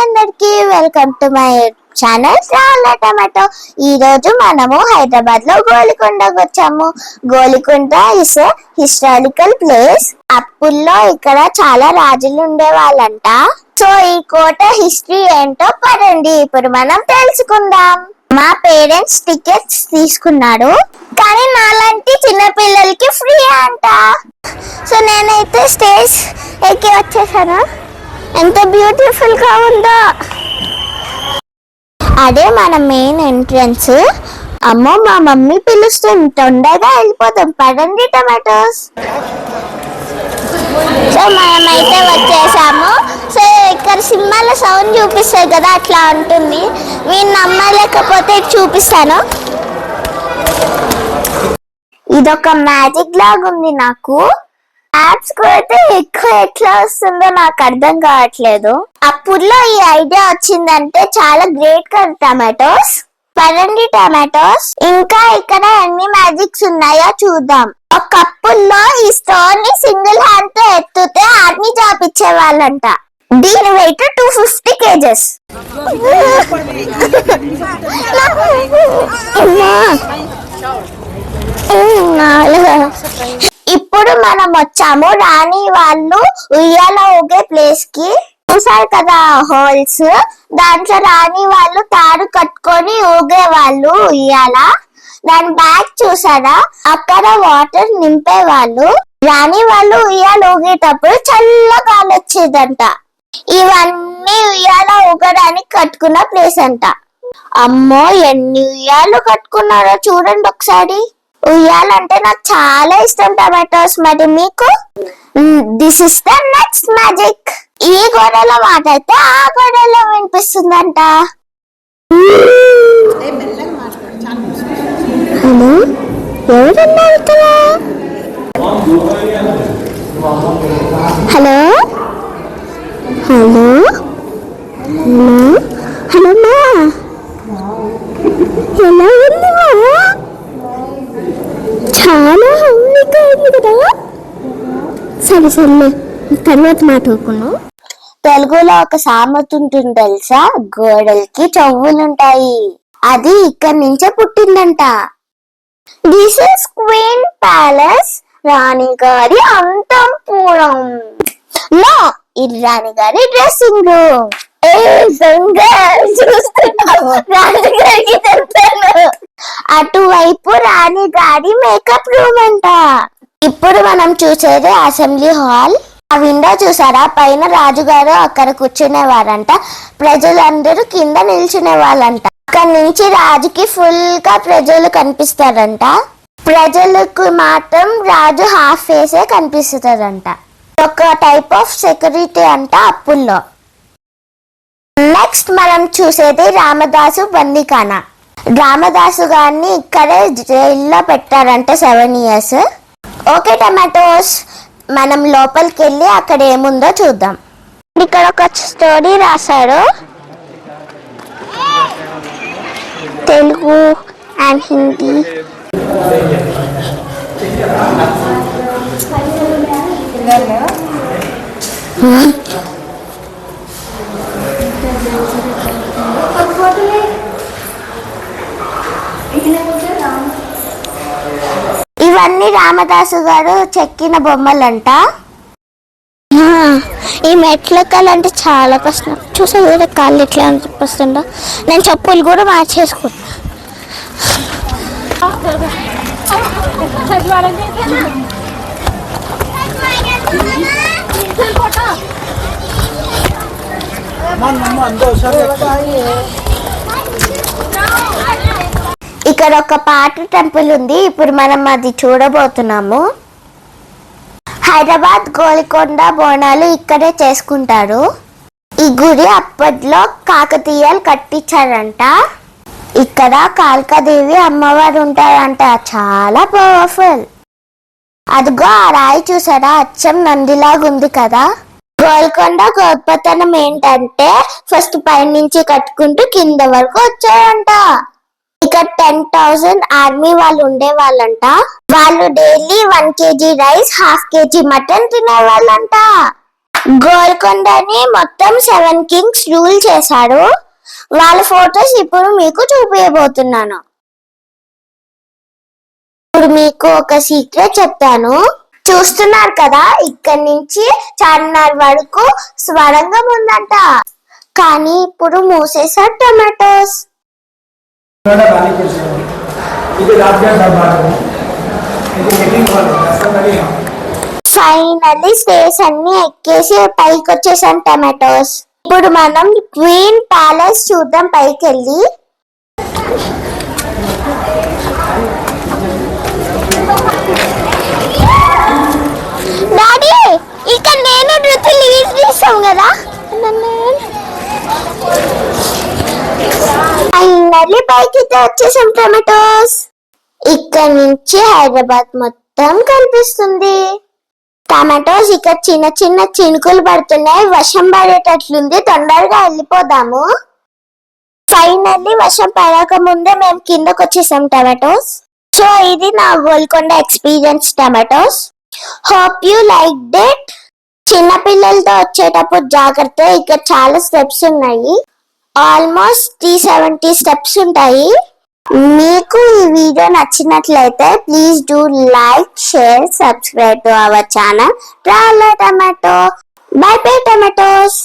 అందరికి welcome to my channel రాళ్ళ tomato. ఈ రోజు మనము హైదరాబాద్ లో గోల్కొండకు వచ్చాము. Golconda is a historical place. అప్పుల్లో ఇక్కడ చాలా రాజులు ఉండేవాళ్ళంట. సో ఈ కోట హిస్టరీ ఏంటో పదండి ఇప్పుడు మనం తెలుసుకుందాం. మా పేరెంట్స్ టికెట్స్ తీసుకున్నారు, కానీ నాలాంటి చిన్న పిల్లలకి ఫ్రీ అంట. సో నేనైతే స్టేజ్ ఎక్కి వచ్చేసాను. ఎంత బ్యూటిఫుల్ గా ఉందో. అదే మన మెయిన్ ఎంట్రన్స్. అమ్మో మా మమ్మీ పిలుస్తుంది, తొందరగా వెళ్ళిపోతాం పదండి టమాటోస్. సో మనమైతే వచ్చేసాము. సో ఇక్కడ సినిమాలో సౌండ్ చూపిస్తారు కదా, అట్లా ఉంటుంది. మీరు నమ్మలేకపోతే చూపిస్తాను. ఇదొక మ్యాజిక్ లాగా ఉంది. నాకు యాప్స్ అయితే ఎక్కువ ఎట్లా వస్తుందో నాకు అర్థం కావట్లేదు. అప్పుడులో ఈ ఐడియా వచ్చిందంటే చాలా గ్రేట్ కదా టమాటోస్. పదండి టమాటోస్, ఇంకా ఇక్కడ ఎన్ని మ్యాజిక్స్ ఉన్నాయో చూద్దాం. ఒకప్పుల్లో ఈ స్టోన్ ని సింగిల్ హ్యాండ్ తో ఎత్తుతే ఆర్మీ జాబ్ ఇచ్చే వాళ్ళంట. దీని వెయిట్ 250 kgs. ఇప్పుడు మనం వచ్చాము రాణి వాళ్ళు ఉయ్యాల ఊగే ప్లేస్ కి. చూసారు కదా హోల్స్, దాంట్లో రాణి వాళ్ళు తాడు కట్టుకొని ఊగే వాళ్ళు ఉయ్యాల. దాని బ్యాక్ చూసారా, అక్కడ వాటర్ నింపే వాళ్ళు. రాణి వాళ్ళు ఉయ్యాల ఊగేటప్పుడు చల్లగా గాలి వచ్చేదంట. ఇవన్నీ ఉయ్యాల ఊగడానికి కట్టుకున్న ప్లేస్ అంట. అమ్మో ఎన్ని ఉయ్యాలు కట్టుకున్నారో చూడండి ఒకసారి. ఉయ్యాలంటే నాకు చాలా ఇష్టం టమాటోస్. మరి మీకు? This is the next magic. ఈ గోడలో మాట అయితే ఆ గోడలో వినిపిస్తుందంట. హలో, ఎవరున్నారు ఇక్కడ? హలో హలో హలో హలో మా, ఎలా ఉంది మా? చాలా హంగా ఉంది కదా. సరే సరే, తర్వాత మాట్లాడుకున్నాం. తెలుగులో ఒక సామెత ఉంటుంది తెలుసా, గోడలకి చెవులుంటాయి. అది ఇక్కడి నుంచే పుట్టిందంట. దిస్ ఇస్ క్వీన్ ప్యాలెస్, రాణి గారి అంతఃపురం. నో, ఇది రాణి గారి డ్రెస్సింగ్ రూమ్. అటువైపు రాణి గారి మేకప్ రూమ్ అంట. ఇప్పుడు మనం చూసేది అసెంబ్లీ హాల్. ఆ విండో చూసారా, పైన రాజుగారు అక్కడ కూర్చునేవారంట, ప్రజలందరూ కింద నిల్చునే వాళ్ళంట. అక్కడ నుంచి రాజుకి ఫుల్ గా ప్రజలు కనిపిస్తారంట. ప్రజలకు మాత్రం రాజు హాఫ్ ఫేసే కనిపిస్తుందంట. ఒక టైప్ ఆఫ్ సెక్యూరిటీ అంట అప్పుల్లో. నెక్స్ట్ మనం చూసేది రామదాసు బందీఖానా. రామదాసు గారిని ఇక్కడే జైల్లో పెట్టారంట 7 years. ఓకే టమాటోస్, మనం లోపలికి వెళ్ళి అక్కడ ఏముందో చూద్దాం. ఇక్కడ ఒక స్టోరీ రాశాడు, తెలుగు అండ్ హిందీ. ఇవన్నీ రామదాసు గారు చెక్కిన బొమ్మలంట. ఈ మెట్లు ఎక్కాలంటే చాలా కష్టం. చూసా వేరే కాళ్ళు ఎట్లా అనిపిస్తుండో. నేను చెప్పులు కూడా మార్చేసుకున్నా. ఇక్కడ ఒక పాత టెంపుల్ ఉంది, ఇప్పుడు మనం అది చూడబోతున్నాము. హైదరాబాద్ గోల్కొండ బోనాలు ఇక్కడే చేసుకుంటారు. ఈ గుడి అప్పట్లో కాకతీయులు కట్టించారంట. ఇక్కడ కాళికాదేవి అమ్మవారు ఉంటారంట, చాలా పవర్ఫుల్. అదిగో ఆ రాయి చూసారా, అచ్చం నందిలాగా ఉంది కదా. గోల్కొండ గొప్పతనం ఏంటంటే ఫస్ట్ పైనుంచి కట్టుకుంటూ కింద వరకు వచ్చారంట. ఇక్కడ 10,000 ఆర్మీ వాళ్ళు ఉండే వాళ్ళంట. వాళ్ళు daily 1 kg rice, ½ kg mutton తినే వాళ్ళంట. గోల్కొండని మొత్తం 7 కింగ్స్ రూల్ చేశాడు. వాళ్ళ ఫోటోస్ ఇప్పుడు మీకు చూపించబోతున్నాను. ఇప్పుడు మీకు ఒక సీక్రెట్ చెప్తాను. చూస్తున్నారు కదా, ఇక్కడి నుంచి చార్మినార్ వరకు స్వరంగం ఉందంట. కానీ ఇప్పుడు మూసేశారు టొమాటోస్. ఫైనల్లీ స్టేస్ అన్ని ఎక్కేసి పైకి వచ్చేసాం టమాటోస్. ఇప్పుడు మనం క్వీన్ ప్యాలెస్ చూద్దాం పైకి వెళ్ళి. డాడీ, ఇక్కడ నేను రుచి లీజ్ చేస్తాం కదా. ఫైనల్లీ పైకి వచ్చేసాం టమాటోస్. ఇక్కడ నుంచి హైదరాబాద్ మొత్తం కనిపిస్తుంది. టమాటోస్ ఇక్కడ చిన్న చిన్న చినుకులు పడుతున్నాయి. వర్షం పడేటట్లుంది, తొందరగా వెళ్ళిపోదాము. ఫైనల్లీ వర్షం పడక ముందే మేము కిందకు వచ్చేసాం టమాటోస్. సో ఇది నా Golconda experience tomatoes. Hope you like it. చిన్న పిల్లలతో వచ్చేటప్పుడు జాగ్రత్త, ఇక్కడ చాలా స్టెప్స్ ఉన్నాయి. ఆల్మోస్ట్ 370 స్టెప్స్ ఉంటాయి. మీకు ఈ వీడియో నచ్చినట్లయితే please do like, share, subscribe to our channel traveller tomato. By by tomatoes.